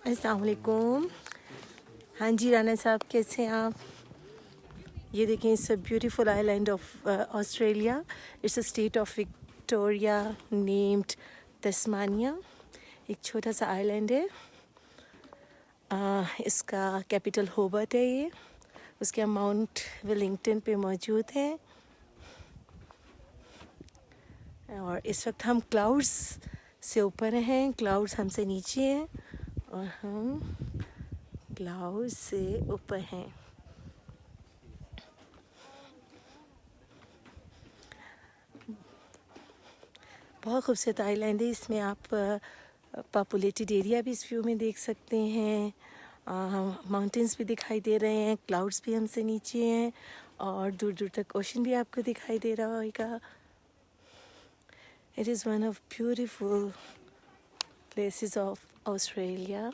अस्सलाम वालेकुम। हाँ जी राना साहब, कैसे हैं आप? ये देखें, it's a beautiful island of Australia. It's a state of Victoria named Tasmania. एक छोटा सा आइलैंड है। इसका कैपिटल होबर्ट है। ये उसके माउंट वेलिंगटन पे मौजूद है। और इस वक्त हम क्लाउड्स से ऊपर हैं, क्लाउड्स हमसे नीचे हैं और हम क्लाउड्स से ऊपर हैं। बहुत खूबसूरत आइलैंड है। इसमें आप पॉपुलेटेड एरिया भी इस व्यू में देख सकते हैं। माउंटेन्स भी दिखाई दे रहे हैं, क्लाउड्स भी हमसे नीचे हैं और दूर दूर तक ओशन भी आपको दिखाई दे रहा होगा। It is one of beautiful places of Australia.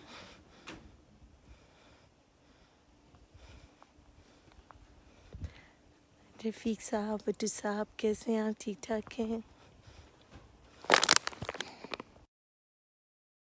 Rafiq साहब, भट्टू साहब, कैसे हैं आप? ठीक ठाक हैं?